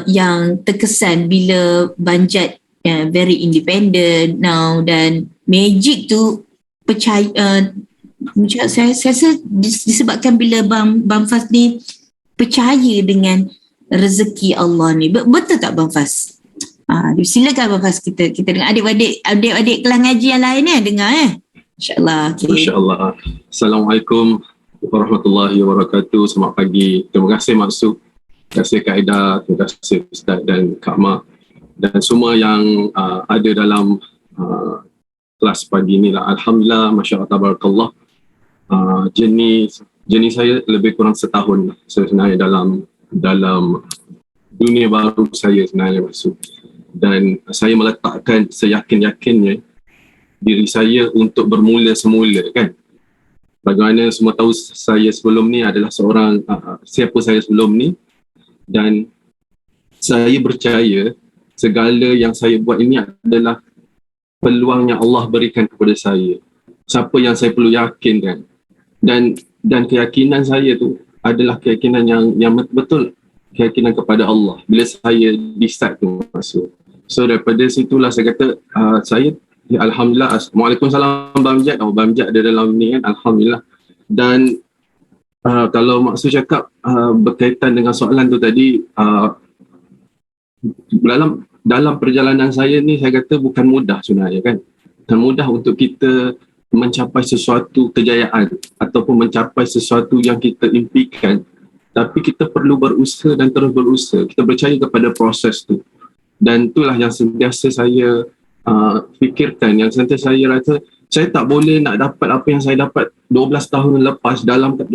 yang terkesan bila Banjat very independent now, dan Magic tu percaya, saya rasa disebabkan bila Bang Faz ni percaya dengan rezeki Allah ni. Betul tak Bang Faz? Silakan Bang Faz, kita dengar adik-adik kelas ngaji yang lain dengar InsyaAllah. Okay. InsyaAllah. Assalamualaikum warahmatullahi wabarakatuh. Selamat pagi. Terima kasih Maksud. Terima kasih Kak Aida. Terima kasih Ustaz dan Kak Mak. Dan semua yang ada dalam kelas pagi ni lah. Alhamdulillah, Masya Allah, Tabarakallah. Jenis saya lebih kurang setahun sebenarnya dalam dunia baru saya sebenarnya Maksud. Dan saya meletakkan seyakin-yakinnya diri saya untuk bermula semula kan. Bagaimana semua tahu saya sebelum ni adalah seorang, siapa saya sebelum ni, dan saya percaya segala yang saya buat ini adalah peluang yang Allah berikan kepada saya. Siapa yang saya perlu yakinkan. Dan keyakinan saya tu adalah keyakinan yang betul, keyakinan kepada Allah. Bila saya decide tu Maksud. So daripada situlah saya kata, Alhamdulillah. Waalaikumsalam Bang Jad. Bang Jad ada dalam ni kan. Alhamdulillah. Dan kalau Maksud cakap berkaitan dengan soalan tu tadi, dalam perjalanan saya ni, saya kata bukan mudah sebenarnya kan. Bukan mudah untuk kita mencapai sesuatu kejayaan ataupun mencapai sesuatu yang kita impikan. Tapi kita perlu berusaha dan terus berusaha. Kita percaya kepada proses tu. Dan itulah yang sentiasa saya fikirkan, yang sentiasa saya rasa saya tak boleh nak dapat apa yang saya dapat 12 tahun lepas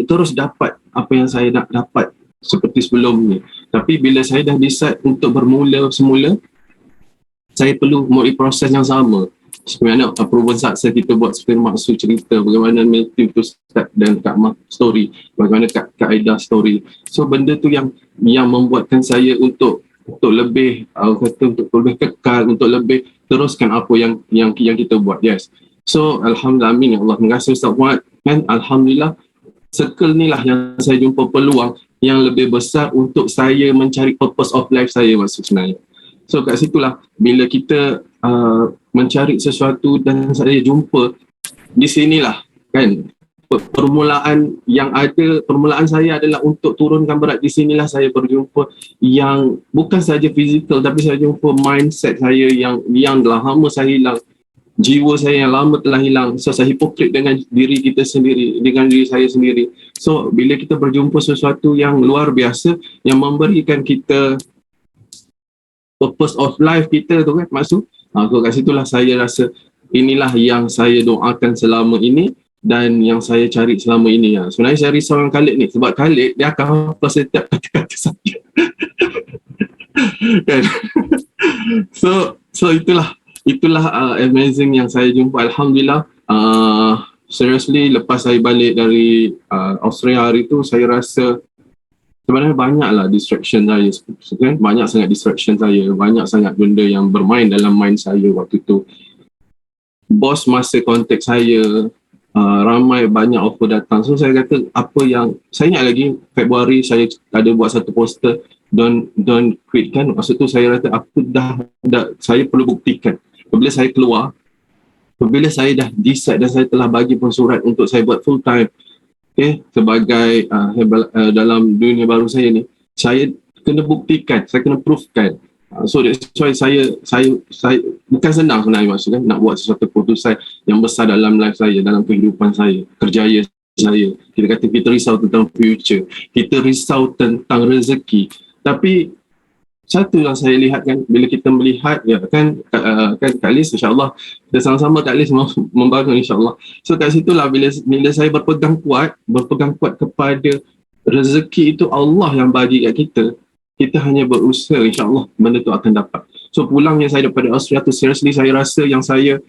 terus dapat apa yang saya nak dapat seperti sebelum ni. Tapi bila saya dah decide untuk bermula semula, saya perlu melalui proses yang sama. Sebenarnya proven success kita buat seperti Maksud cerita, bagaimana Matthew tu start dan Kak Mak story, bagaimana Kak Aida story. So benda tu yang membuatkan saya untuk lebih untuk lebih kekal, untuk lebih teruskan apa yang kita buat. Yes. So alhamdulillah, amin ya Allah. Terima kasih Ustaz Muhammad. Dan alhamdulillah circle ni lah yang saya jumpa peluang yang lebih besar untuk saya mencari purpose of life saya Maksud sebenarnya. So kat situlah bila kita mencari sesuatu dan saya jumpa di sinilah kan permulaan saya adalah untuk turunkan berat. Di sinilah saya berjumpa yang bukan saja fizikal, tapi saya jumpa mindset saya yang dah lama saya hilang, jiwa saya yang lama telah hilang. So saya hipokrit dengan diri kita sendiri, dengan diri saya sendiri. So bila kita berjumpa sesuatu yang luar biasa yang memberikan kita purpose of life kita tu kan Maksud. So kat situlah saya rasa inilah yang saya doakan selama ini dan yang saya cari selama ini. Sebenarnya saya risau dengan Khalid ni, sebab Khalid dia akan hafal setiap kata-kata saya. Kan? So itulah amazing yang saya jumpa. Alhamdulillah. Seriously, lepas saya balik dari Australia hari tu, saya rasa sebenarnya banyaklah distraction saya, kan? Banyak sangat distraction saya, banyak sangat benda yang bermain dalam mind saya waktu tu. Bos masa kontak saya, ramai banyak offer datang. So saya kata apa yang saya ingat lagi Februari saya ada buat satu poster, don't quit kan. Maksud tu saya rasa aku dah saya perlu buktikan. Bila saya keluar, bila saya dah decide dan saya telah bagi pun surat untuk saya buat full time sebagai dalam dunia baru saya ni, saya kena buktikan, saya kena proofkan. So that's why saya bukan senang sebenarnya Maksud kan, nak buat sesuatu keputusan yang besar dalam life saya, dalam kehidupan saya, kerjaya saya. Kita kata kita risau tentang future, kita risau tentang rezeki. Tapi satu yang saya lihat kan, bila kita melihat kan Kak Liz, insyaAllah kita sama-sama Kak Liz membangun insyaAllah. So kat situlah bila saya berpegang kuat kepada rezeki itu Allah yang bagi kat kita hanya berusaha, insyaAllah benda tu akan dapat. So pulangnya saya daripada Australia tu, seriously saya rasa yang saya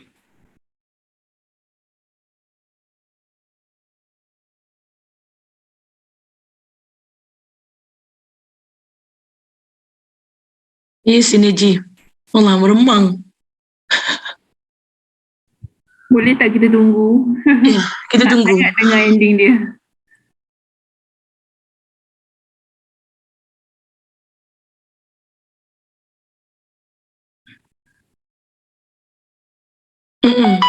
sinergi. Allah meremang. Boleh tak kita tunggu? Ya, kita tunggu. Nak dengar ending dia. Mm-mm.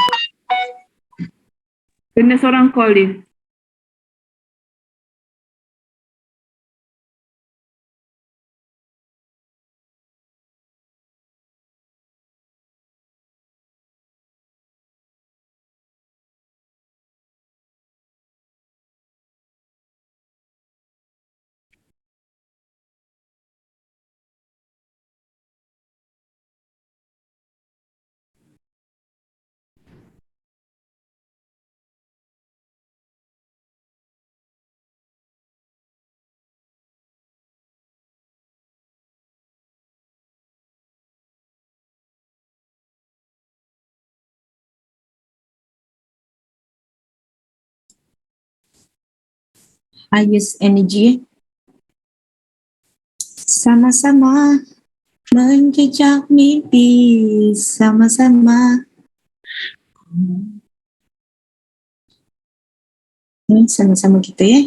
Kena seorang call dia. Highest energy. Sama-sama menjejak mimpi. Sama-sama. Sama-sama kita ya.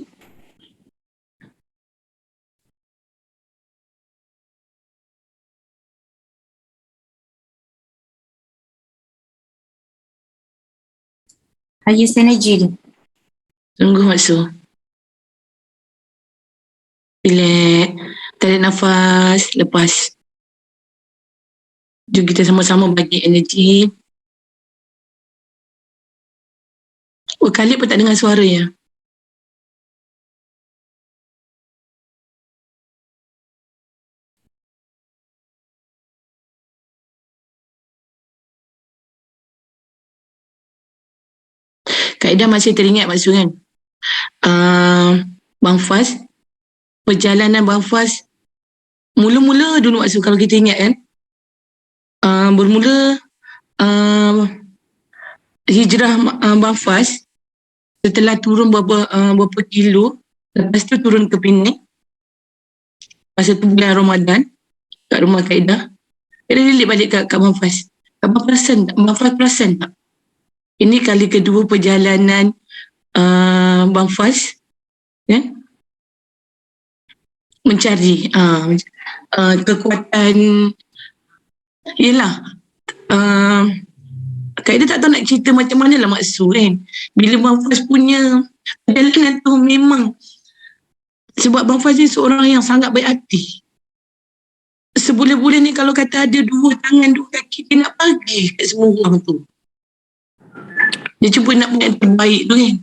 Highest energy. Tunggu masuk. Relax. Tarik nafas. Lepas. Jom kita sama-sama bagi energi. Oh, Khalid pun tak dengar suara ya. Kak Ida masih teringat maksud kan? Bang Faz. Perjalanan Bang Faz. Mula-mula dulu maksud kalau kita ingat kan. Bermula hijrah Bang Faz. Setelah turun berapa kilo. Lepas tu turun ke Penang. Masa tu bulan Ramadan. Kat rumah Kak Ida. Dia lilik balik kat Bang Faz. Abang perasan tak? Bang Faz perasan tak? Ini kali kedua perjalanan Bang Faz kan? Mencari kekuatan. Yelah. Kak Ida tak tahu nak cerita macam mana lah maksud kan. Bila Bang Faz punya perjalanan tu memang sebab Bang Faz ni seorang yang sangat baik hati. Sebulan-bulan ni kalau kata ada 2 tangan 2 kaki dia nak bagi kat semua orang tu. Dia cuba nak buat yang terbaik tu kan.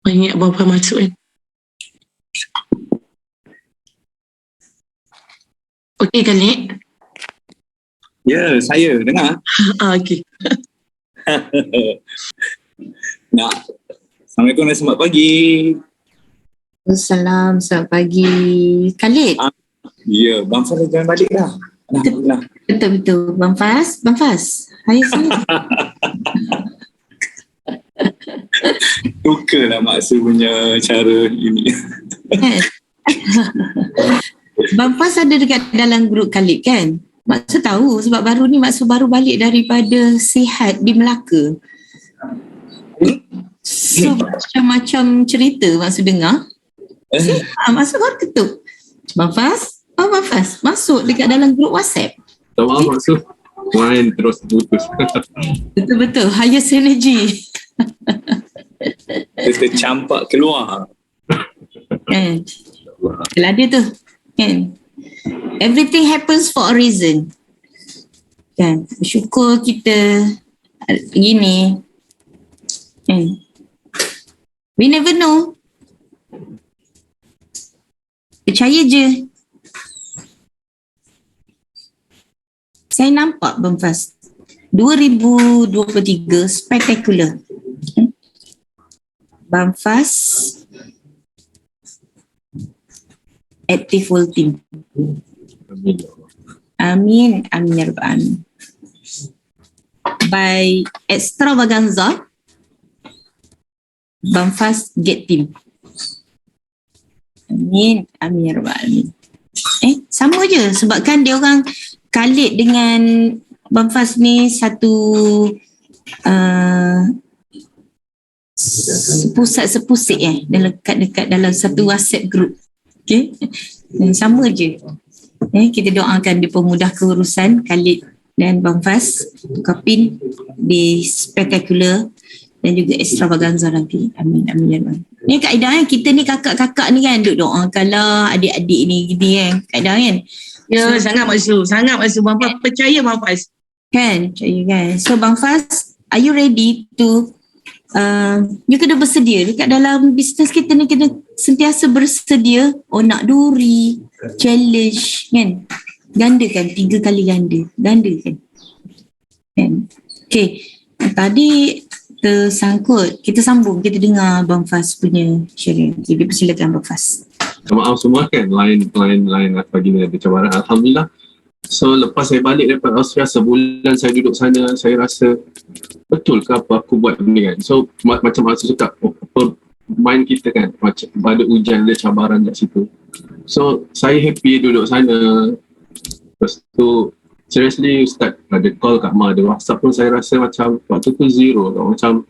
Banyak Bang Faz masuk kan. Okey Khalid. Ya, saya dengar. Okey. Nak. Assalamualaikum dan selamat pagi. Salam, selamat pagi. Khalid. Ya, Bang Faz dah jalan balik dah. Alhamdulillah. Betul-betul. Bang Faz. Bang Faz. Highest energy. Sukalah maksud punya cara ini. Bang Faz ada dekat dalam grup Khalid kan? Maksud tahu sebab baru ni Maksud baru balik daripada sihat di Melaka. So macam-macam cerita Maksud dengar. Maksud kau ketuk. Bang Faz? Bang Faz masuk dekat dalam grup WhatsApp. Tak maaf maksud. Main terus putus. Betul-betul. Highest energy. Dia tercampak keluar. Kan? Kalau ada tu. Kan? Everything happens for a reason. Kan? Bersyukur kita begini. Kan? We never know. Percaya je. Saya nampak Bang Faz 2023 spectacular. Bang Faz active full team. Amin. Amin ya Rabbal Alamin. By extravaganza, Bang Faz get team. Amin. Amin ya Rabbal Alamin. Sama je sebab kan dia orang Khalid dengan Bang Faz ni satu sepusat dalam dekat dalam satu WhatsApp group. Okay? Dan sama je. Kita doakan dipermudah urusan Khalid dan Bang Faz tukar pin di Spectacular dan juga Extravaganza nanti. Amin, amin ya Rabbi. Ni kaedah kita ni kakak-kakak ni kan duk doakanlah adik-adik ni gini kan. Kaedah kan. Ya, sangat masuk. Bang Faz percaya Bang Faz. Kan, percaya kan. So Bang Faz, are you ready to you kena bersedia dekat dalam bisnes kita ni, kena sentiasa bersedia. Nak duri, challenge kan. Ganda kan, 3 kali ganda kan. Okay, tadi tersangkut, kita sambung, kita dengar Bang Faz punya sharing. Jadi persilakan Bang Faz. Maaf semua kan, lain pagi ni ada cabaran. Alhamdulillah. So lepas saya balik daripada Australia, sebulan saya duduk sana, saya rasa betul ke apa aku buat ni kan. So macam Maksud cakap, mind kita kan macam ada hujan, ada cabaran kat situ. So saya happy duduk sana. Lepas tu seriously Ustaz ada call kat Ma, ada WhatsApp pun saya rasa macam waktu tu zero tau. Macam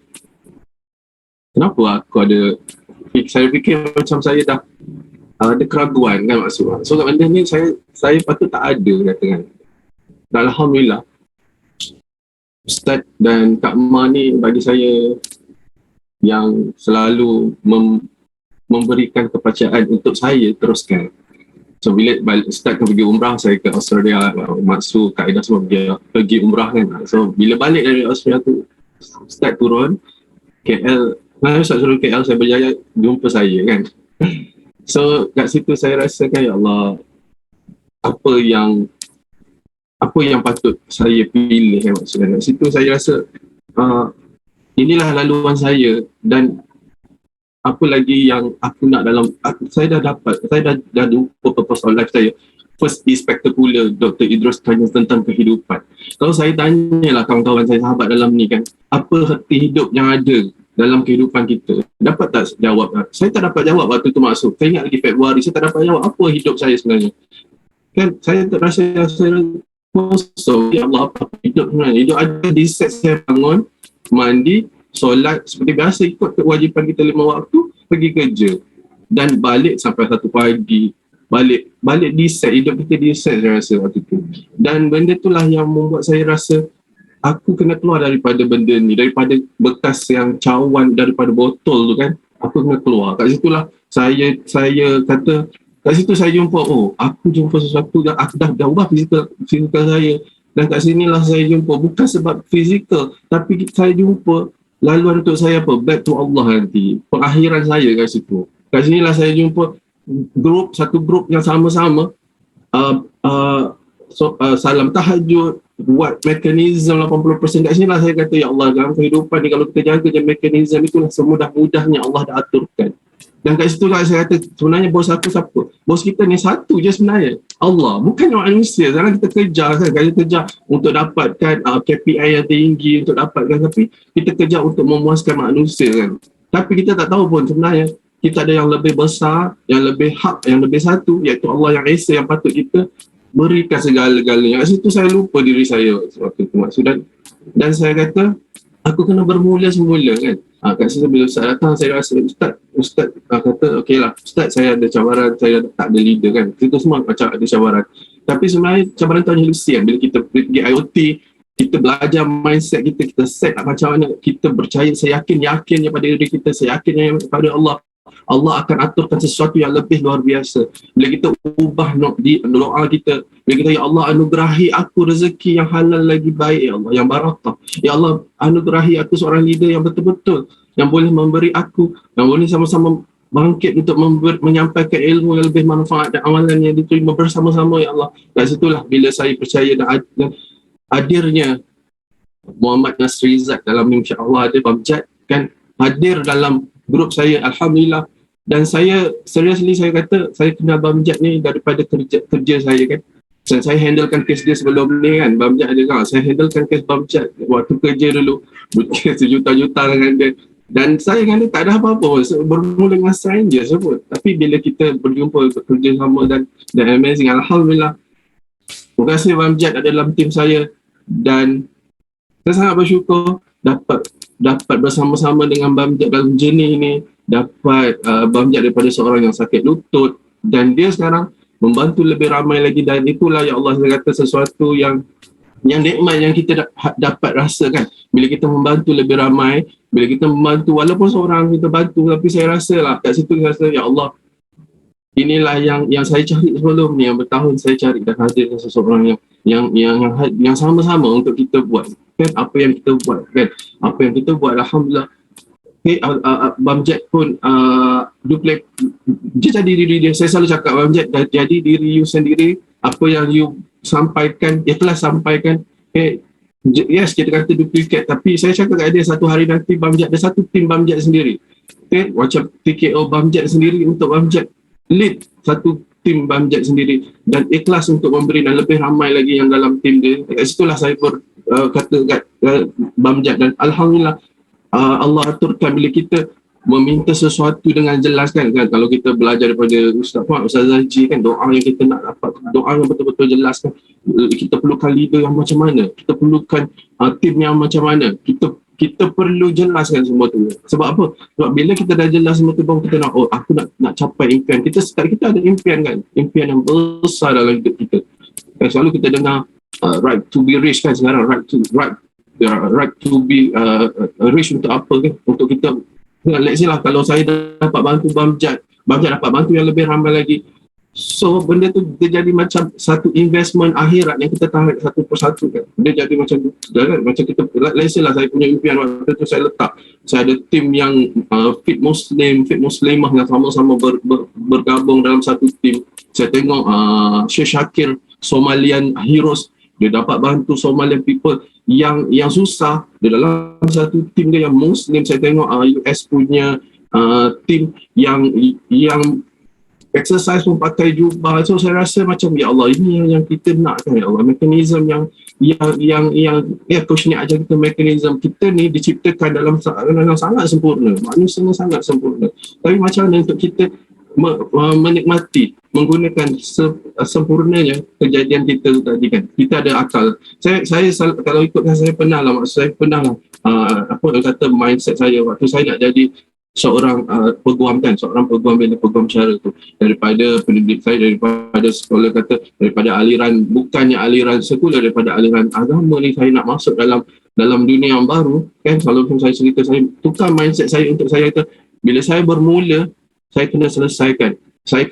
kenapa aku ada, saya fikir macam saya dah ada keraguan kan maksud. So kat benda ni saya patut tak ada kata kan. Dan Alhamdulillah Ustaz dan Kak Ma ni bagi saya yang selalu memberikan kepercayaan untuk saya teruskan. So bila balik Ustaz kan pergi umrah, saya ke Australia, Maksud Kak Ida semua pergi umrah kan. So bila balik dari Australia tu, Ustaz turun KL, Ustaz turun KL, saya berjaya jumpa saya kan. So kat situ saya rasakan, ya Allah, apa yang patut saya pilih kan maksudnya. Kat situ saya rasa inilah laluan saya, dan apa lagi yang aku nak saya dah jumpa purpose of life saya. First is Spectacular, Dr. Idrus tanya tentang kehidupan. Kalau saya tanyalah kawan-kawan saya, sahabat dalam ni kan, apa erti hidup yang ada dalam kehidupan kita, dapat tak jawab? Saya tak dapat jawab waktu tu Maksud. Saya ingat lagi Februari, saya tak dapat jawab apa hidup saya sebenarnya. Kan saya tak rasa kosong. Ya Allah, apa hidup sebenarnya? Hidup ada di set saya bangun, mandi, solat seperti biasa, ikut kewajipan kita 5 waktu, pergi kerja dan balik sampai 1 pagi. Balik di set, hidup kita di set saya rasa waktu tu. Dan benda itulah yang membuat saya rasa aku kena keluar daripada benda ni, daripada bekas yang cawan, daripada botol tu kan. Aku kena keluar. Kat situlah saya kata, kat situ saya jumpa, aku jumpa sesuatu yang aku dah ubah fizikal saya. Dan kat sinilah saya jumpa, bukan sebab fizikal, tapi saya jumpa laluan untuk saya apa? Back to Allah nanti. Pengakhiran saya kat situ. Kat sinilah saya jumpa satu grup yang sama-sama salam tahajud, buat mekanisme 80%. Kat sini lah saya kata, ya Allah, dalam kehidupan ni kalau kita jaga je mekanisme itulah, semudah-mudahnya Allah dah aturkan. Dan kat situ lah saya kata, sebenarnya bos aku siapa? Bos kita ni satu je sebenarnya, Allah, bukan manusia. Sekarang kita kejar kan, kita kejar untuk dapatkan KPI yang tinggi, untuk dapatkan, tapi kita kejar untuk memuaskan manusia kan. Tapi kita tak tahu pun sebenarnya kita ada yang lebih besar, yang lebih hak, yang lebih satu, iaitu Allah yang Esa, yang patut kita berikan segala-galanya. Kat situ saya lupa diri saya waktu itu Maksud. Dan saya kata aku kena bermula semula kan. Kat situ bila Ustaz datang, saya rasa Ustaz kata okey lah Ustaz, saya ada cabaran, saya tak ada leader kan. Itu semua macam ada cabaran. Tapi sebenarnya cabaran tu hanya lusian. Bila kita pergi IoT, kita belajar mindset kita set macam mana kita percaya, saya yakinnya pada diri kita, saya yakinnya pada Allah akan aturkan sesuatu yang lebih luar biasa. Bila kita ubah di doa kita, bila kita, ya Allah anugerahi aku rezeki yang halal lagi baik, ya Allah, yang barakah. Ya Allah anugerahi aku seorang leader yang betul-betul, yang boleh memberi aku, yang boleh sama-sama bangkit untuk menyampaikan ilmu yang lebih manfaat dan amalan yang diterima bersama-sama, ya Allah. Dan situlah bila saya percaya dan hadirnya Muhammad Nasrizat dalam insya-Allah ada Bamjad kan, hadir dalam grup saya, Alhamdulillah. Dan saya seriously saya kata, saya kenal Bamjad ni daripada kerja saya kan. Saya handlekan kes dia sebelum ni kan, Bamjad ada kan, saya handlekan kes Bamjad waktu kerja dulu, sejuta-juta dengan dia. Dan saya dengan dia tak ada apa-apa, bermula dengan stranger sebut. Tapi bila kita berjumpa, bekerja sama dan amazing, Alhamdulillah. Terima kasih Bamjad ada dalam tim saya, dan saya sangat bersyukur dapat bersama-sama dengan Bamjad dalam journey ini, dapat Bamjad daripada seorang yang sakit lutut, dan dia sekarang membantu lebih ramai lagi, dan itulah ya Allah, saya kata sesuatu yang nikmat yang kita dapat rasakan bila kita membantu lebih ramai, bila kita membantu walaupun seorang kita bantu, tapi saya rasa lah kat situ saya rasa ya Allah, inilah yang saya cari sebelum ni, yang bertahun saya cari, dan hadir seseorang yang sama-sama untuk kita buat kan apa yang kita buat kan, apa yang kita buat alhamdulillah. Bamjad pun duplik, dia jadi diri dia. Saya selalu cakap Bamjad jadi diri you sendiri, apa yang you sampaikan ikhlas sampaikan. Yes, kita kata duplicate, tapi saya cakap kat dia satu hari nanti Bamjad ada satu tim Bamjad sendiri, macam TKO Bamjad sendiri untuk Bamjad, lead satu tim Bamjad sendiri, dan ikhlas untuk memberi, dan lebih ramai lagi yang dalam tim dia. Kat situlah saya kata kat Bamjad, dan alhamdulillah Allah aturkan bila kita meminta sesuatu dengan jelas kan, kalau kita belajar daripada Ustaz Haji kan, doa yang kita nak dapat, doa yang betul-betul jelas kan, kita perlukan leader yang macam mana, kita perlukan tim yang macam mana, kita perlu jelaskan semua tu. Sebab apa? Sebab bila kita dah jelas semua tu, baru kita nak, aku nak capai impian kita. Kita ada impian kan, impian yang besar dalam hidup kita kan. Selalu kita dengar right to be rich kan, sekarang right to be rich untuk apa kan, untuk kita. Let's say lah, kalau saya dapat bantu Bamjad dapat bantu yang lebih ramai lagi, so benda tu dia jadi macam satu investment akhirat yang kita tarik satu persatu kan. Dia jadi macam tu kan? Macam kita, let's say lah, saya punya impian waktu tu saya letak, saya ada tim yang fit muslimah yang sama-sama bergabung dalam satu tim. Saya tengok Syekh Syakir Somalian Heroes, dia dapat bantu Somalian people yang susah, dia dalam satu tim dia yang Muslim. Saya tengok US punya tim yang exercise pun pakai jubah. So saya rasa macam ya Allah, ini yang kita nak kan ya Allah, mekanisme yang coach ni ajar kita, mekanisme kita ni diciptakan dalam sangat sempurna, manusia ni sangat sempurna, tapi macam mana untuk kita menikmati, menggunakan sempurnanya kejadian kita tadi kan. Kita ada akal. Saya kalau ikutkan saya pernah lah, apa orang kata mindset saya waktu saya nak jadi seorang peguam kan, seorang peguam bila peguam syara tu, daripada pendidik saya, daripada sekolah kata, daripada aliran, bukannya aliran sekular, daripada aliran agama ni, saya nak masuk dalam dunia yang baru kan. Selalu saya cerita, saya tukar mindset saya untuk saya kata, bila saya bermula, saya kena selesaikan. Saya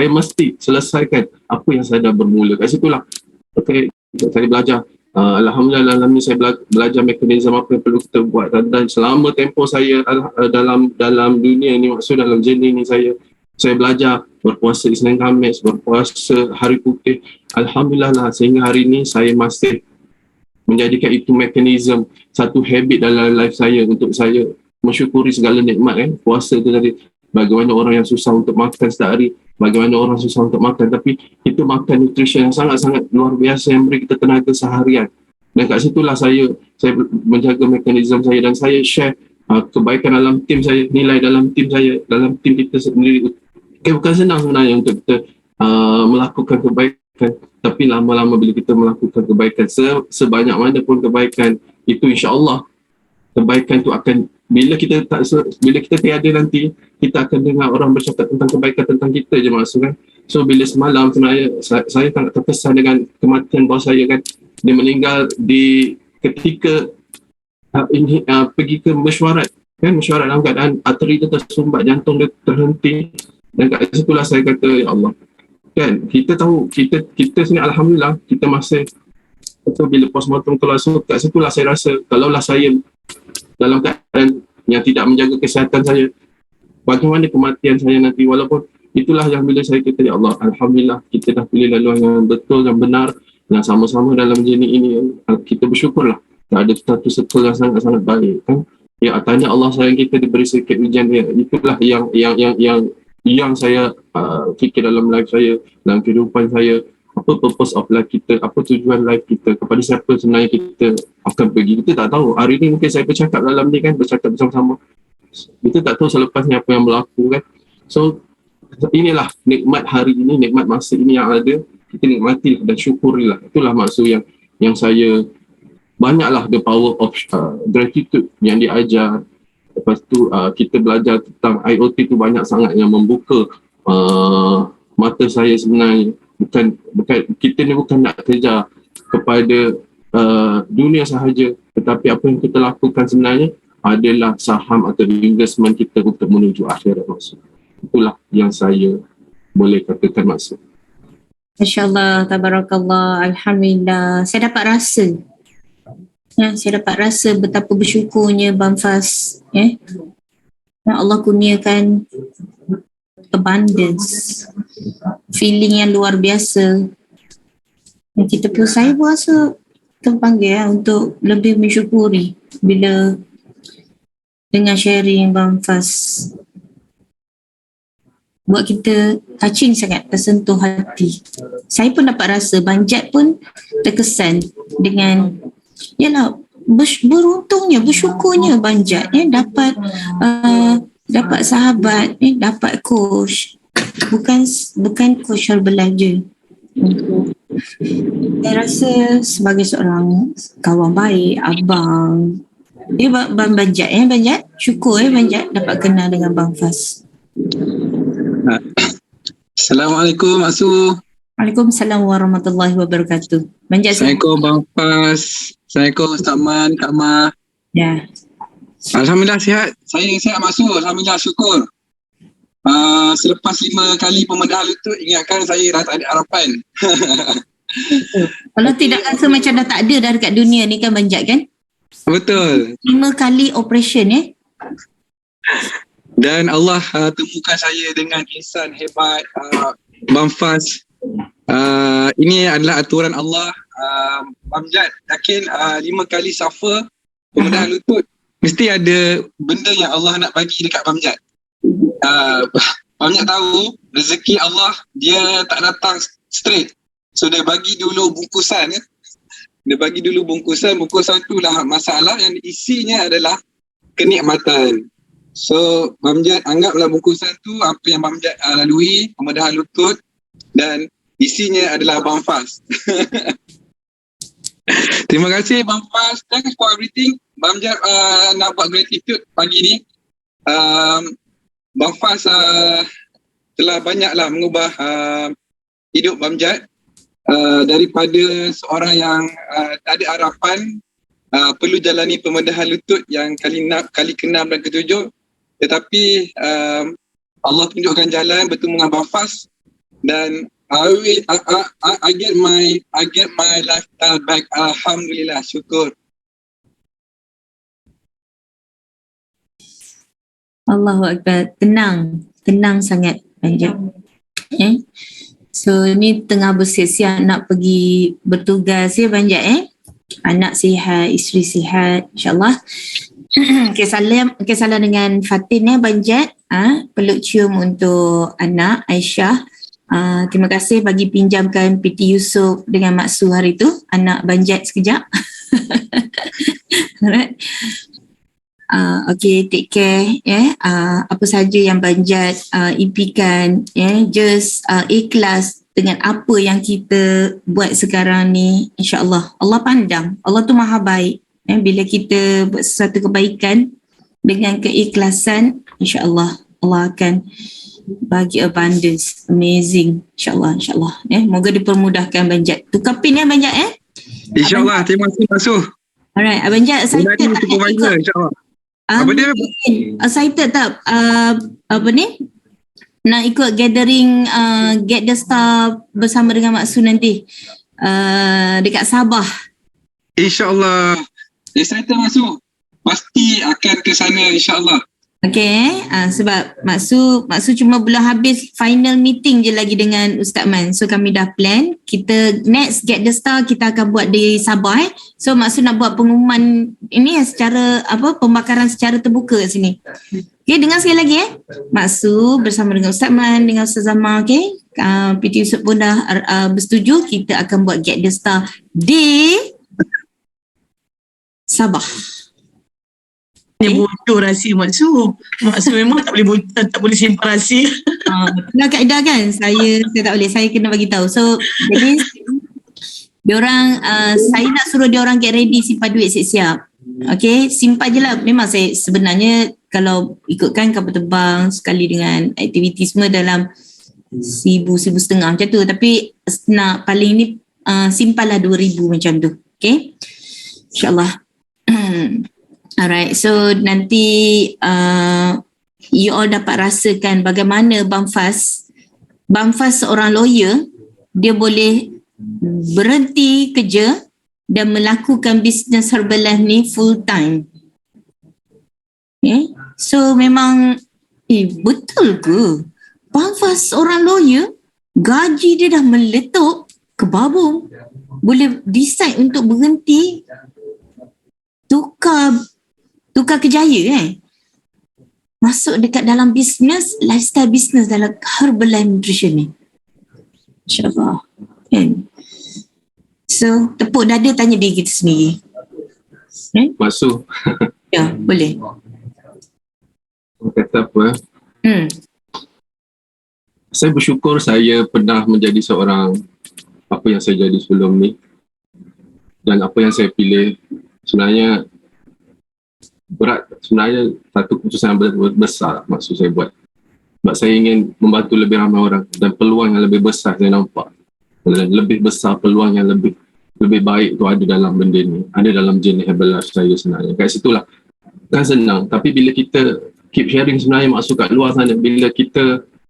mesti selesaikan apa yang saya dah bermula. Kat situlah saya belajar. Alhamdulillah dalam ni saya belajar mekanisme apa yang perlu kita buat, dan selama tempoh saya dalam dunia ni, maksud dalam journey ni, saya belajar berpuasa Isnin Khamis, berpuasa hari putih. Alhamdulillah lah, sehingga hari ni saya masih menjadikan itu mekanisme, satu habit dalam life saya, untuk saya mensyukuri segala nikmat kan. Puasa tu tadi, bagaimana orang yang susah untuk makan setiap hari, bagaimana orang susah untuk makan, tapi kita makan nutrition yang sangat-sangat luar biasa yang beri kita tenaga seharian. Dan kat situlah saya menjaga mekanisme saya, dan saya share kebaikan dalam tim saya, nilai dalam tim saya, dalam tim kita sendiri. Bukan senang sebenarnya untuk kita melakukan kebaikan, tapi lama-lama bila kita melakukan kebaikan, sebanyak mana pun kebaikan itu, insya-Allah kebaikan tu akan, bila kita tiada nanti, kita akan dengar orang bercakap tentang kebaikan tentang kita je maksud kan. So bila semalam sebenarnya saya sangat terkesan dengan kematian bos saya kan. Dia meninggal ketika pergi ke mesyuarat kan, mesyuarat dalam keadaan arteri dia tersumbat, jantung dia terhenti. Dan kat situlah saya kata ya Allah kan, kita tahu kita sini alhamdulillah kita masih betul bila postmortem keluar. So kat situlah saya rasa, kalaulah saya dalam keadaan yang tidak menjaga kesihatan saya, bagaimana kematian saya nanti. Walaupun itulah yang bila saya kata ya Allah, alhamdulillah kita dah pilih laluan yang betul, yang benar, yang sama-sama dalam journey ini. Kita bersyukurlah ada satu circle yang sangat-sangat baik kan. Ya, tanya Allah sayang kita, diberi sedikit ujian dia. Itulah yang saya fikir dalam life saya, dalam kehidupan saya. Apa purpose of life kita, apa tujuan life kita, kepada siapa sebenarnya kita akan pergi. Kita tak tahu. Hari ni mungkin saya bercakap dalam ni kan, bercakap bersama-sama, kita tak tahu selepasnya apa yang berlaku kan. So inilah nikmat hari ini, nikmat masa ini yang ada, kita nikmati dan syukurilah. Itulah maksud yang saya banyaklah the power of gratitude yang diajar. Lepas tu kita belajar tentang IoT tu banyak sangat yang membuka mata saya sebenarnya bukan kita ni bukan nak kejar kepada dunia sahaja, tetapi apa yang kita lakukan sebenarnya adalah saham atau investment kita untuk menuju akhirat maksud. Itulah yang saya boleh katakan maksud. Masya Allah, tabarakallah, alhamdulillah. Saya dapat rasa. Saya dapat rasa betapa bersyukurnya Bang Faz. Yang Allah kurniakan abundance. Feeling yang luar biasa. Dan kita pun, saya pun rasa terpanggil untuk lebih mensyukuri bila dengan sharing Bang Faz. Buat kita touching sangat, tersentuh hati. Saya pun dapat rasa, Bang Jad pun terkesan dengan, yalah, beruntungnya, bersyukurnya Bang Jad dapat sahabat, dapat coach. Bukan coach Herbalife je. Saya rasa sebagai seorang kawan baik, abang, Bang Jad, Bang Jad, syukur Bang Jad dapat kenal dengan Bang Faz. Assalamualaikum Mak Su. Waalaikumsalam warahmatullahi wabarakatuh. Bang Jad. Assalamualaikum Bang Faz. Assalamualaikum Ustaz Man, Kak Ma. Ya. Alhamdulillah sihat. Saya sihat Mak Su. Alhamdulillah syukur. Selepas 5 kali pembedahan lutut, ingatkan saya dah tak ada harapan. Kalau tidak rasa macam dah tak ada dah dekat dunia ni kan Bang Jad kan? Betul. 5 kali operation Dan Allah temukan saya dengan insan hebat, Bang Faz. Ini adalah aturan Allah. Bang Jad, yakin 5 kali suffer pembedahan lutut, mesti ada benda yang Allah nak bagi dekat Bang Jad. Bang Jad tahu rezeki Allah dia tak datang straight. So dia bagi dulu bungkusan. Dia bagi dulu bungkusan tu lah masalah, yang isinya adalah kenikmatan. So Bang Jad anggaplah bungkusan tu apa yang Bang Jad lalui, pembedahan lutut, dan isinya adalah Bang Faz. Terima kasih Bang Faz. Thanks for everything. Bang Jad nak buat gratitude pagi ni. Bang Faz telah banyaklah mengubah hidup Bang Jad. Daripada seorang yang tak ada harapan, perlu jalani pembedahan lutut yang kali 6 dan ke-7, tetapi Allah tunjukkan jalan bertemu dengan Bang Faz, dan I get my lifestyle back. Alhamdulillah, syukur. Allahu Akbar. Tenang sangat Bang Jad. So ni tengah bersiap-siap nak pergi bertugas Bang Jad anak sihat, isteri sihat, insyaAllah. Salam dengan Fatin Bang Jad. Peluk cium untuk anak Aisyah. Terima kasih bagi pinjamkan PT Yusof dengan Mak Su hari tu, anak Bang Jad sekejap. Alright. Okay, take care apa saja yang Bang Jad impikan, just ikhlas dengan apa yang kita buat sekarang ni. InsyaAllah Allah pandang, Allah tu maha baik. Bila kita buat sesuatu kebaikan dengan keikhlasan, InsyaAllah Allah akan bagi abundance, amazing. InsyaAllah moga dipermudahkan Bang Jad. Tukar pin Bang Jad InsyaAllah. Terima kasih Mak Su. Alright, Abang Jad excited tak InsyaAllah. Apa dia? Excited tak apa ni nak ikut gathering Get the Star bersama dengan Mak Su nanti dekat Sabah? InsyaAllah. Excited Mak Su. Pasti akan ke sana insyaAllah. Okay, sebab Mak Su cuma belum habis final meeting je lagi dengan Ustaz Man. So kami dah plan, kita next Get the Star kita akan buat di Sabah. So Mak Su nak buat pengumuman ini secara pembakaran secara terbuka kat sini. Okay, dengar sekali lagi Mak Su bersama dengan Ustaz Man, dengan Ustaz Zama, okay. PT Yusof pun dah bersetuju, kita akan buat Get the Star di Sabah. Dia bocor rahsia Mak Su. Mak Su memang tak boleh bocor, tak boleh simpan rahsia. Dah kaedah kan, saya tak boleh, saya kena bagi tahu. So jadi diorang saya nak suruh diorang get ready, simpan duit siap-siap. Okay, simpan je lah. Memang saya sebenarnya kalau ikutkan kapal terbang sekali dengan aktiviti semua dalam 1,000 setengah macam tu, tapi nak paling ni simpan lah 2,000 macam tu. Okay, insyaAllah. Alright, so nanti you all dapat rasakan bagaimana Bamfas seorang lawyer, dia boleh berhenti kerja dan melakukan bisnes Herbalife ni full time. Okay, so memang betul ke Bamfas seorang lawyer, gaji dia dah meletup ke babung, boleh decide untuk berhenti tukar kerjaya masuk dekat dalam bisnes, lifestyle bisnes dalam Herbalife Nutrition ni. InsyaAllah. So, tepuk dada tanya diri kita sendiri. Masuk. Ya, boleh. Kata apa? Saya bersyukur saya pernah menjadi seorang apa yang saya jadi sebelum ni, dan apa yang saya pilih sebenarnya berat, sebenarnya satu keputusan yang besar maksud saya buat, sebab saya ingin membantu lebih ramai orang, dan peluang yang lebih besar saya nampak, dan lebih besar peluang yang lebih baik tu ada dalam benda ni, ada dalam jenis Herbalife saya sebenarnya. Kat situlah kan senang, tapi bila kita keep sharing sebenarnya masuk kat luar sana, bila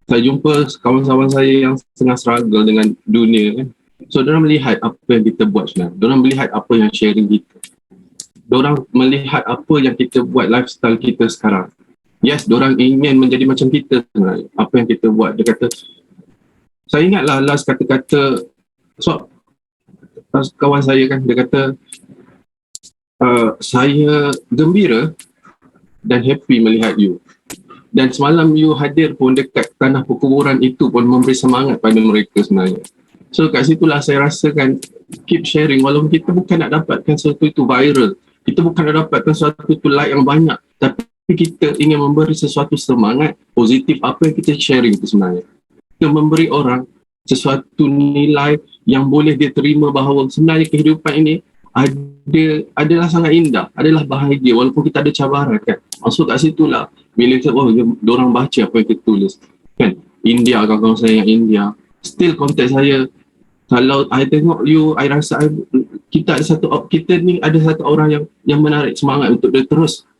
saya jumpa kawan-kawan saya yang tengah struggle dengan dunia kan, so diorang melihat apa yang kita buat sebenarnya, diorang melihat apa yang sharing kita, diorang melihat apa yang kita buat, lifestyle kita sekarang. Yes, diorang ingin menjadi macam kita sebenarnya, apa yang kita buat. Dia kata, saya ingatlah last kata-kata sebab kawan saya kan, dia kata saya gembira dan happy melihat you, dan semalam you hadir pun dekat tanah perkuburan itu pun memberi semangat pada mereka sebenarnya. So kat situlah saya rasakan keep sharing, walaupun kita bukan nak dapatkan sesuatu itu viral, kita bukan nak dapatkan sesuatu itu like yang banyak, tapi kita ingin memberi sesuatu semangat positif. Apa yang kita sharing itu sebenarnya, kita memberi orang sesuatu nilai yang boleh dia terima bahawa sebenarnya kehidupan ini adalah sangat indah, adalah bahagia walaupun kita ada cabaran kan. Masuk kat situlah bila kita, diorang baca apa yang kita tulis kan. India, kawan-kawan saya yang India still contact saya. Kalau I tengok you, I rasa kita ni ada satu orang yang menarik semangat untuk dia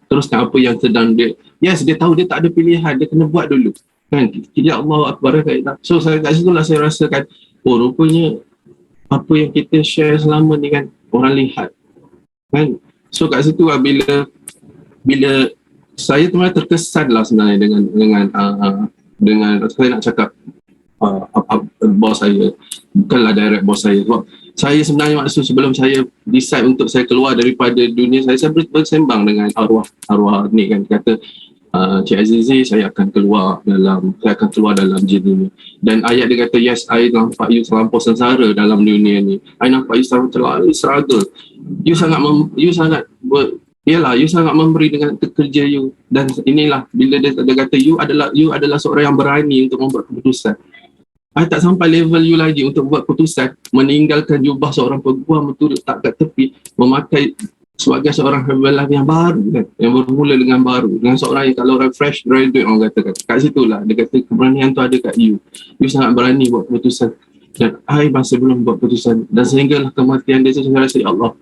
teruskan apa yang sedang dia. Yes, dia tahu dia tak ada pilihan, dia kena buat dulu kan. Ya Allah Akbar. So kat situlah saya rasakan, rupanya apa yang kita share selama ni kan orang lihat kan. So kat situ lah bila saya terkesan lah sebenarnya dengan saya nak cakap bos saya, bukanlah direct bos saya, sebab saya sebenarnya maksud sebelum saya decide untuk saya keluar daripada dunia saya bersembang dengan arwah ni kan, kata Cik Azizi, saya akan keluar dalam jin ini. Dan ayat dia kata, yes, I nampak you terlampau sengsara dalam dunia ni. I nampak you terlalu struggle. You sangat memberi dengan kerja you. Dan inilah bila dia kata you adalah seorang yang berani untuk membuat keputusan. I tak sampai level you lagi untuk buat keputusan meninggalkan jubah seorang peguam itu letak kat tepi, memakai sebagai seorang Herbalife yang baru kan, yang bermula dengan baru, dengan seorang yang kalau orang fresh graduate orang katakan. Kat situlah dia kata keberanian tu ada kat you sangat berani buat keputusan, dan I masih belum buat keputusan. Dan sehinggalah kematian dia, saya rasa ya Allah,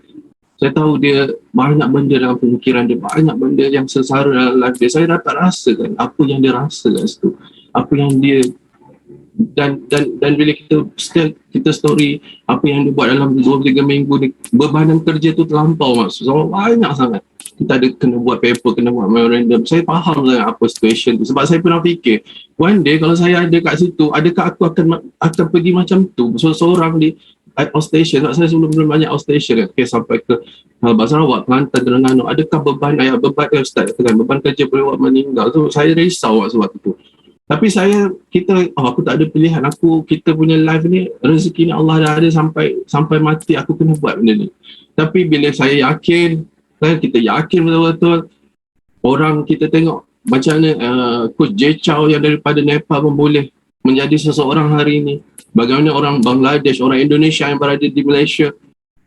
saya tahu dia banyak benda dalam pemikiran dia, banyak benda yang sengsara dalam life dia. Saya dapat rasakan apa yang dia rasa kat situ, apa yang dia dan bila kita story apa yang dia buat dalam 2-3 minggu ni, bebanan kerja tu terlampau maksud saya, banyak sangat. Kita ada kena buat paper, kena buat memorandum. Saya faham sangat apa situation tu, sebab saya pernah fikir one day kalau saya ada kat situ, adakah aku akan pergi macam tu seorang di outstation. Sebab saya sebelum banyak outstation kan, sampai ke Sarawak, Kelantan, Terengganu, adakah beban Ustaz katakan beban kerja boleh buat meninggal. So saya risau waktu tu. Tapi aku tak ada pilihan. Kita punya life ni, rezeki ni Allah dah ada sampai mati, aku kena buat benda ni. Tapi bila saya yakin, kita yakin betul-betul, orang kita tengok macam mana Coach Jay Chow yang daripada Nepal pun boleh menjadi seseorang hari ini. Bagaimana orang Bangladesh, orang Indonesia yang berada di Malaysia,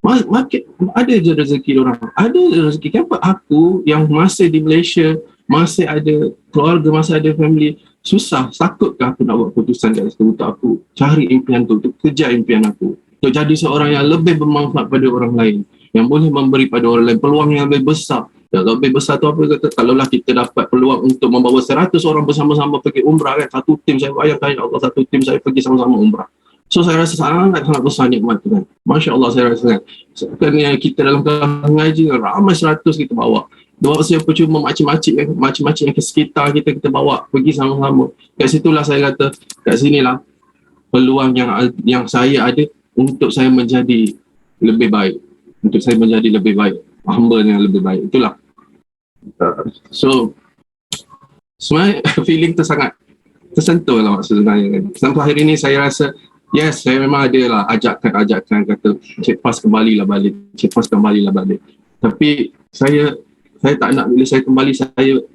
ada je rezeki orang. Ada rezeki. Kenapa aku yang masih di Malaysia, masih ada keluarga, masih ada family, susah, takutkah aku nak buat keputusan kat situ untuk aku cari impian tu, untuk kejar impian aku, untuk jadi seorang yang lebih bermanfaat pada orang lain, yang boleh memberi pada orang lain peluang yang lebih besar. Dan lebih besar tu apa kata, kalaulah kita dapat peluang untuk membawa 100 orang bersama-sama pergi umrah kan, satu tim, saya bayangkan ya Allah, satu tim saya pergi sama-sama umrah. So saya rasa sangat besar nikmat tu kan. Masya Allah saya rasa kan. Kerana kita dalam kelas ngaji ramai 100 kita bawa. Bawa siapa cuma makcik-makcik yang ke sekitar kita bawa pergi sama-sama. Kat situlah saya kata, kat sinilah peluang yang saya ada untuk saya menjadi lebih baik. Untuk saya menjadi lebih baik. Hamba yang lebih baik. Itulah. So sebenarnya feeling tu sangat tersentuh lah maksudnya kan. Sampai akhir ini saya rasa yes, saya memang ada lah ajakan kata Cik Faz kembalilah balik. Tapi saya tak nak bila saya kembali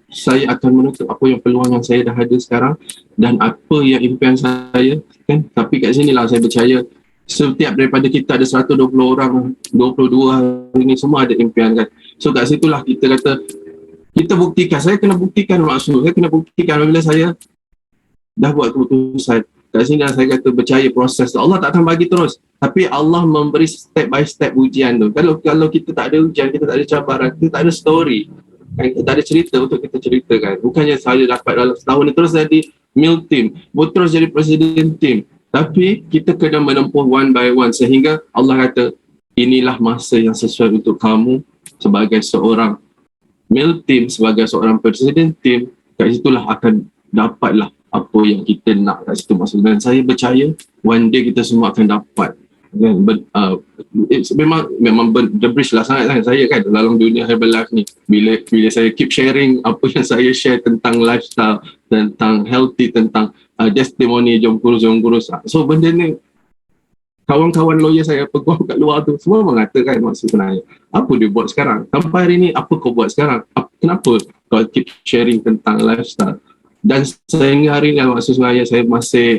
saya akan menutup apa yang peluang yang saya dah ada sekarang dan apa yang impian saya kan. Tapi kat sinilah saya percaya setiap daripada kita ada 120 orang, 22 hari ni semua ada impian kan. So kat situlah kita kata kita buktikan, saya kena buktikan bila saya dah buat keputusan. Kat sini saya kata percaya proses. Allah tak akan bagi terus, tapi Allah memberi step by step ujian tu. Kalau kita tak ada ujian, kita tak ada cabaran, kita tak ada story, kan? Kita tak ada cerita untuk kita ceritakan. Bukannya saya dapat dalam setahun ni terus jadi mil team, terus jadi presiden team, tapi kita kena menempuh one by one sehingga Allah kata inilah masa yang sesuai untuk kamu sebagai seorang mil team, sebagai seorang presiden team. Kat situlah akan dapatlah apa yang kita nak kat situ maksudnya. Dan saya percaya one day kita semua akan dapat kan. Memang the bridge lah sangat kan saya kan dalam dunia Herbalife ni. Bila saya keep sharing apa yang saya share tentang lifestyle, tentang healthy, tentang testimoni jom kurus. So benda ni kawan-kawan lawyer saya peguam kat luar tu semua mengatakan maksudnya apa dia buat sekarang. Sampai hari ni apa kau buat sekarang? Kenapa kau keep sharing tentang lifestyle? Dan sehingga hari ni maksud saya masih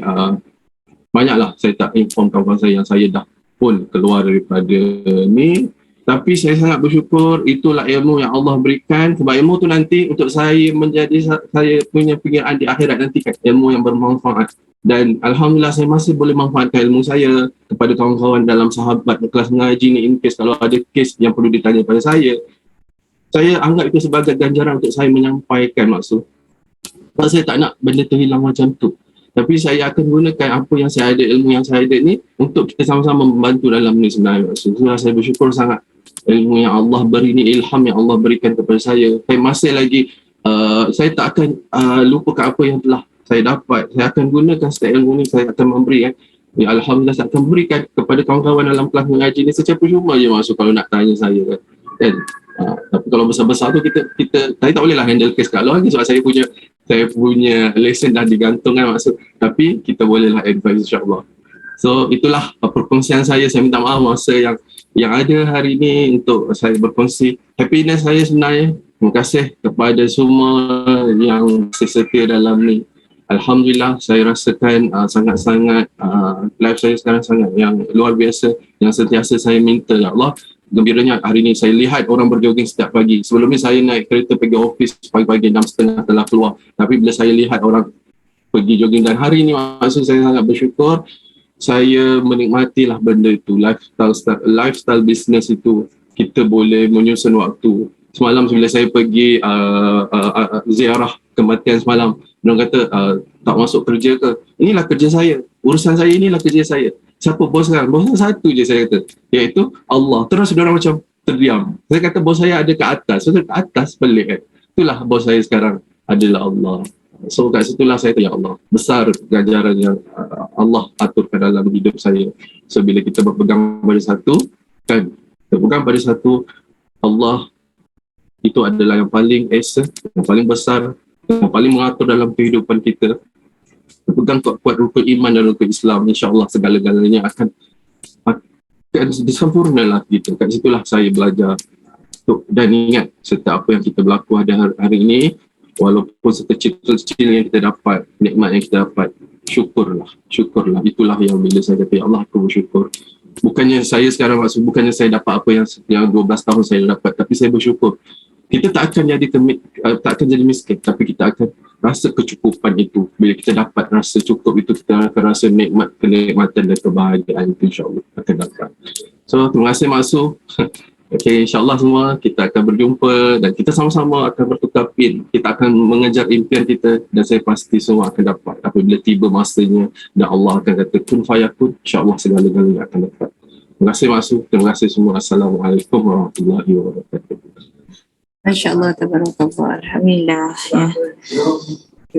banyaklah saya tak inform kawan saya yang saya dah pun keluar daripada ni. Tapi saya sangat bersyukur itulah ilmu yang Allah berikan. Sebab ilmu tu nanti untuk saya menjadi saya punya pengiran di akhirat nanti kan, ilmu yang bermanfaat. Dan Alhamdulillah saya masih boleh manfaatkan ilmu saya kepada kawan-kawan dalam sahabat kelas mengaji ni. In case kalau ada kes yang perlu ditanya pada saya anggap itu sebagai ganjaran untuk saya menyampaikan maksud. Sebab saya tak nak benda tu hilang macam tu. Tapi saya akan gunakan apa yang saya ada, ilmu yang saya ada ni untuk kita sama-sama membantu dalam ni sebenarnya. Sebenarnya saya bersyukur sangat ilmu yang Allah beri ni, ilham yang Allah berikan kepada saya. Saya masih lagi, saya tak akan lupakan apa yang telah saya dapat. Saya akan gunakan setiap ilmu ni, saya akan memberi kan. Ya, Alhamdulillah saya akan berikan kepada kawan-kawan dalam kelas mengaji ni secara percuma je masuk kalau nak tanya saya kan. Tapi kalau besar-besar tu kita saya tak boleh lah handle case kat luar ni sebab saya punya lesen dah digantung kan maksud. Tapi kita boleh lah advise insyaAllah. So itulah perkongsian saya minta maaf masa yang ada hari ni untuk saya berkongsi. Happiness saya sebenarnya. Terima kasih kepada semua yang setia dalam ni. Alhamdulillah saya rasakan sangat-sangat life saya sekarang sangat yang luar biasa, yang sentiasa saya minta ya Allah. Gembiranya hari ni saya lihat orang berjoging setiap pagi. Sebelum ni saya naik kereta pergi office pagi-pagi 6.30 telah keluar. Tapi bila saya lihat orang pergi jogging dan hari ni maksud saya sangat bersyukur. Saya menikmatilah benda itu, lifestyle business itu. Kita boleh menyusun waktu. Semalam bila saya pergi ziarah kematian semalam, dia kata tak masuk kerja ke? Inilah kerja saya. Urusan saya inilah kerja saya. Siapa bos sekarang? Bos satu je saya kata, iaitu Allah. Terus diorang macam terdiam. Saya kata bos saya ada ke atas. So ke atas pelik kan. Itulah bos saya sekarang adalah Allah. So kat situlah saya kata ya Allah, besar ganjaran yang Allah aturkan dalam hidup saya. So bila kita berpegang pada satu kan, berpegang pada satu, Allah itu adalah yang paling esa, yang paling besar, yang paling mengatur dalam kehidupan kita. Pegang kuat-kuat rukun iman dan rukun Islam, insya-Allah segala-galanya akan disempurnalah gitu. Kat situlah saya belajar dan ingat setiap apa yang kita berlaku hari ini, walaupun sekecil-kecil yang kita dapat, nikmat yang kita dapat, syukurlah. Itulah yang bila saya kata ya Allah aku bersyukur. Bukannya saya sekarang bukannya saya dapat apa yang 12 tahun saya dapat, tapi saya bersyukur. Kita tak akan jadi miskin, tapi kita akan rasa kecukupan itu. Bila kita dapat rasa cukup itu, kita akan rasa kenikmatan dan kebahagiaan itu insyaAllah akan dapat. So, terima kasih Mak Su. Okay, insyaAllah semua kita akan berjumpa dan kita sama-sama akan bertukar pin. Kita akan mengejar impian kita dan saya pasti semua akan dapat apabila tiba masanya dan Allah akan kata kun fayakun, insyaAllah segala-galanya akan dapat. Terima kasih Mak Su. Terima kasih semua. Assalamualaikum warahmatullahi wabarakatuh. Masya Allah, tabarakallah. Alhamdulillah. Ya.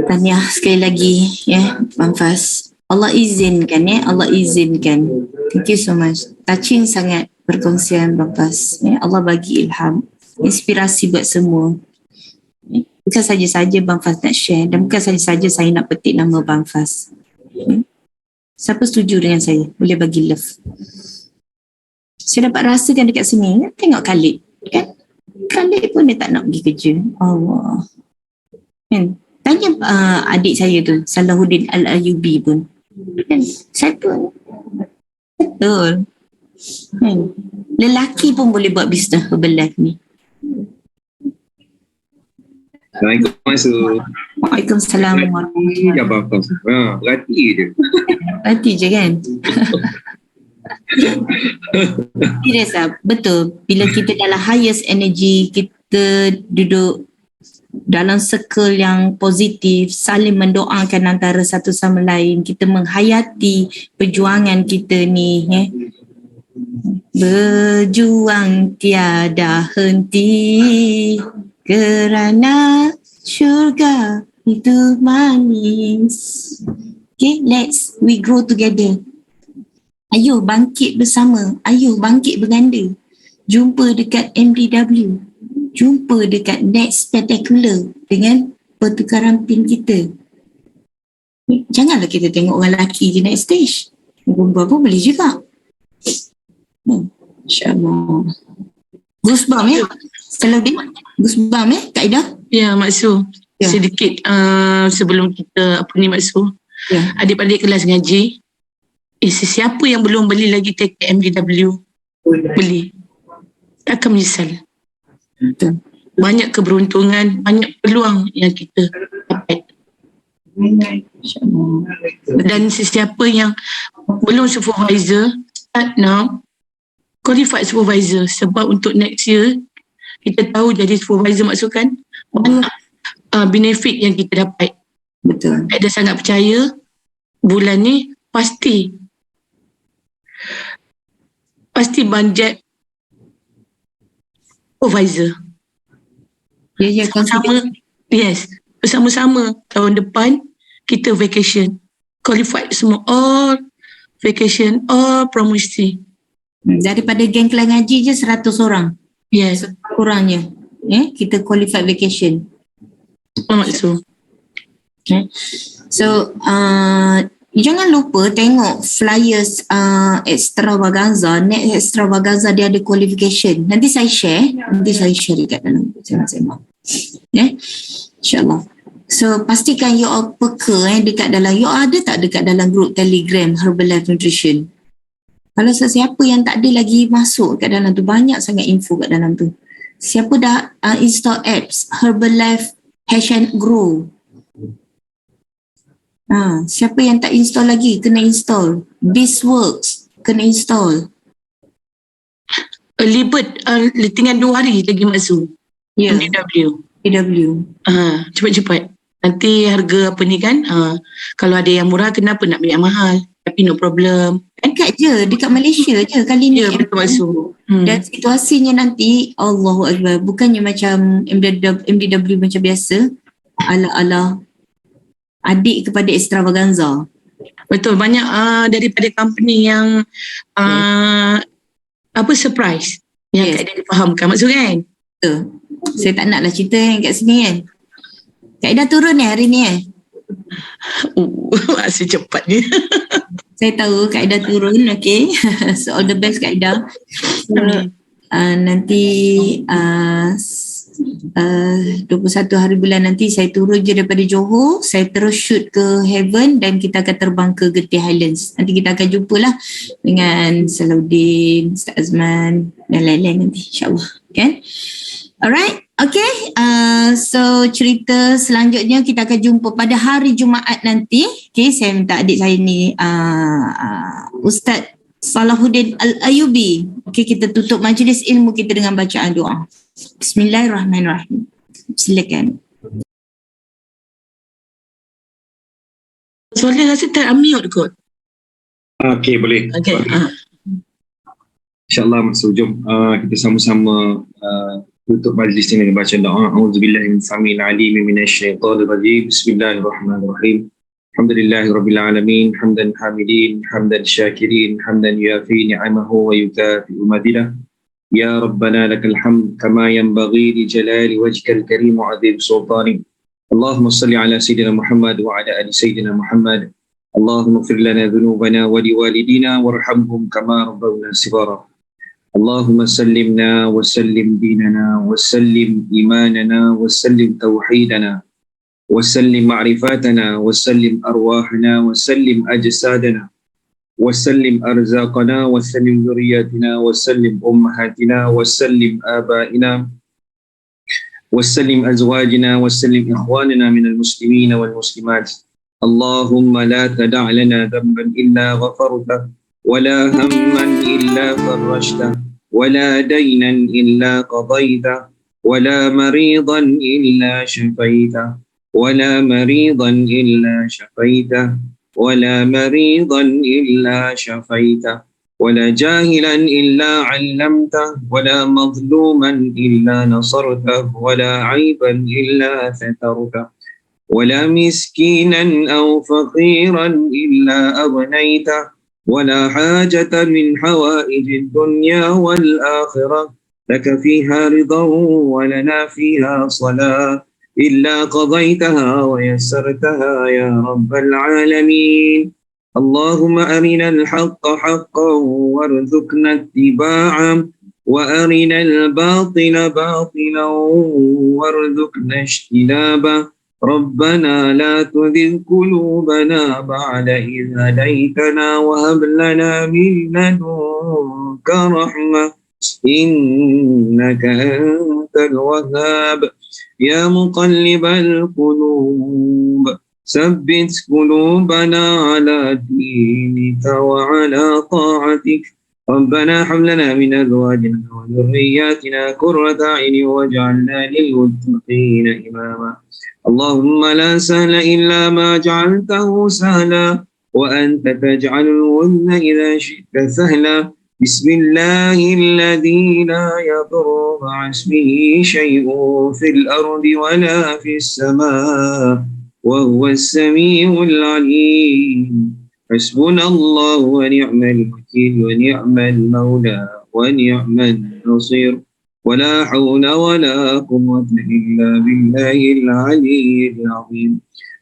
Tahniah sekali lagi ya, Bang Fas. Allah izinkan ya, Allah izinkan. Thank you so much. Touching sangat perkongsian Bang Fas. Ya, Allah bagi ilham, inspirasi buat semua. Ya, bukan saja-saja Bang Fas nak share dan bukan saja-saja saya nak petik nama Bang Fas. Ya. Siapa setuju dengan saya, boleh bagi love. Saya dapat rasakan dekat sini, tengok Khalid. Kan? Khalid pun dia tak nak pergi kerja. Allah. Kan? Tanya adik saya tu, Salahuddin Al-Ayubi pun. Kan? Saya pun. Betul. Kan? Lelaki pun boleh buat bisnes Herbalife ni. Assalamualaikum Masu. Waalaikumsalam warahmatullahi Ya Bang Fas. Berhati je. Berhati je kan? Serius lah, betul. Bila kita dalam highest energy, kita duduk dalam circle yang positif, saling mendoakan antara satu sama lain, kita menghayati perjuangan kita ni. Berjuang tiada henti kerana syurga itu manis. Okay, we grow together. Ayuh bangkit bersama, ayuh bangkit berganda. Jumpa dekat MDW, jumpa dekat Next Spectacular dengan pertukaran pin kita. Janganlah kita tengok orang lelaki je naik stage. Perempuan pun boleh juga. InsyaAllah. Goosebump ya? Salahuddin? Goosebump ya, Kak Ida? Ya, Mak Su. Ya. Sedikit sebelum kita Mak Su. Ya. Adik-adik kelas ngaji, sesiapa yang belum beli lagi tiket MDW, beli. Tak akan menyesal. Betul. Banyak keberuntungan, banyak peluang yang kita dapat. Dan sesiapa yang belum supervisor, start now, qualified supervisor. Sebab untuk next year, kita tahu jadi supervisor maksudkan banyak benefit yang kita dapat. Betul. Ada sangat percaya bulan ni pasti bajet supervisor. Ya, Sama, yes, bersama-sama tahun depan kita vacation, qualified semua, all vacation, all promosi. Daripada geng kelas ngaji je 100 orang. Yes, Kurangnya. Kita qualified vacation. maksud. So, jangan lupa tengok flyers extravaganza. Next extravaganza dia ada qualification. Nanti saya share dekat dalam sembang-sembang. InsyaAllah. So, pastikan you all peka dekat dalam, you all ada tak dekat dalam group Telegram Herbalife Nutrition? Kalau sesiapa yang tak ada lagi masuk kat dalam tu, banyak sangat info kat dalam tu. Siapa dah install apps Herbalife #grow? Siapa yang tak install lagi, kena install. This works, kena install. Early bird, tinggal 2 hari lagi masuk. Ya, MDW. PW. Cepat-cepat. Nanti harga apa ni kan, kalau ada yang murah kenapa nak beli yang mahal? Tapi no problem. Dekat je, dekat Malaysia je kali ni. Ya, betul masuk. Dan situasinya nanti, Allahu Akbar, bukannya macam MDW macam biasa, ala-ala adik kepada extravaganza. Betul, banyak daripada company yang surprise yang Yes. tak ada difahamkan maksud kan. Betul. Saya tak naklah cerita kat sini kan. Kak Ida turun hari ni Masih cepat ni. Saya tahu Kak Ida turun, okay. So all the best Kak Ida. Nanti 21 hari bulan nanti saya turun je daripada Johor, saya terus shoot ke Heaven dan kita akan terbang ke Getih Highlands. Nanti kita akan jumpa lah dengan Salahuddin, Ustaz Azman dan lain-lain nanti insyaAllah. Kan? Alright. Okay, so cerita selanjutnya kita akan jumpa pada hari Jumaat nanti. Okay, saya minta adik saya ni Ustaz Salahuddin Al-Ayubi. Okay, kita tutup majlis ilmu kita dengan bacaan doa. Bismillahirrahmanirrahim. Silakan. Soalan rasa tak unmute kot. Okey, boleh. Okay. InsyaAllah masa hujung kita sama-sama tutup majlis ini dengan baca doa. A'udzubillahi min samil alim minasyaitanir rajim. Bismillahirrahmanirrahim. Alhamdulillahirabbil alamin, hamdan hamidin, hamdan syakirin, hamdan yuafi ni'amahu wa yukafi'u madidah. Ya Rabbana lakal hamd kama yanbaghi li jalali wajhikal karim wa 'azim sultanik. Allahumma salli ala sayyidina Muhammad wa ala ali sayyidina Muhammad. Allahumma ighfir lana dhunubana wa liwalidina warhamhum kama rabbawna shighara. اللهم سلمنا وسلم ديننا وسلم إيماننا وسلم توحيدنا وسلم معرفاتنا وسلم أرواحنا وسلم أجسادنا وسلم أرزاقنا وسلم ذرياتنا وسلم أمهاتنا وسلم آبائنا وسلم أزواجنا وسلم إخواننا من المسلمين والمسلمات. اللهم لا تدع لنا ذنبا إلا غفرته ولا هما إلا فرجته ولا دينا إلا قضيته ولا مريضا إلا شفيته ولا مريضا إلا شفيته ولا مريضا إلا شفيته ولا جاهلا إلا علمته ولا مظلوما إلا نصرته ولا عيبا إلا سترته ولا مسكينا أو فقيرا إلا أغنيته ولا حاجة من حوائج الدنيا والآخرة لك فيها رضا ولنا فيها صلاة إلا قضيتها ويسرتها يا رب العالمين. اللهم أرنا الحق حقا وارزقنا اتباعه وأرنا الباطل باطلا وارزقنا اجتنابه. ربنا لا تزغ قلوبنا بعد إذ هديتنا وهب لنا من لدنك رحمة إنك أنت الوهاب. يا مقلب القلوب ثبت قلوبنا على دينك وعلى طاعتك. ربنا هب لنا من أزواجنا وذرياتنا قرة أعين واجعلنا للمتقين إماما. اللهم لا سهل إلا ما جعلته سهلا وأنت تجعل الحزن إذا شئت سهلا. بسم الله الذي لا يضر مع اسمه شيء في الأرض ولا في السماء وهو السميع العليم. حسبنا الله ونعم الوكيل ونعم المولى ونعم النصير. ولا حول ولا قوة إلا بالله العلي العظيم.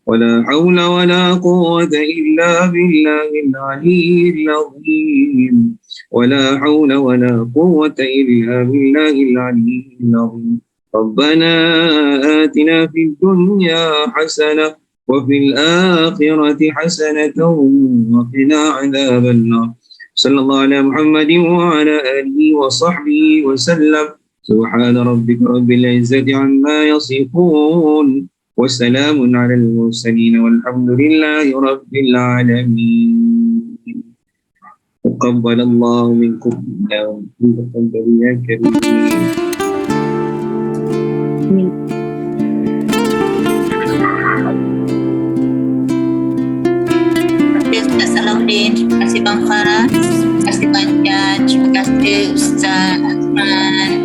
ولا حول ولا قوة إلا بالله العلي العظيم. ولا حول ولا قوة إلا بالله العلي العظيم. ربنا آتنا في الدنيا حسنة وفي الآخرة حسنة وقنا عذاب النار. صلى الله على محمد وعلى آله وصحبه وسلم. سبحان ربك رب العزة عما يصفون وسلام على المرسلين والحمد لله رب العالمين. تقبل الله منكم تقبل يا كريم. Ustaz Salahuddin, terima kasih Bang Faraz, terima kasih Bang Jan, terima kasih Ustaz Azman.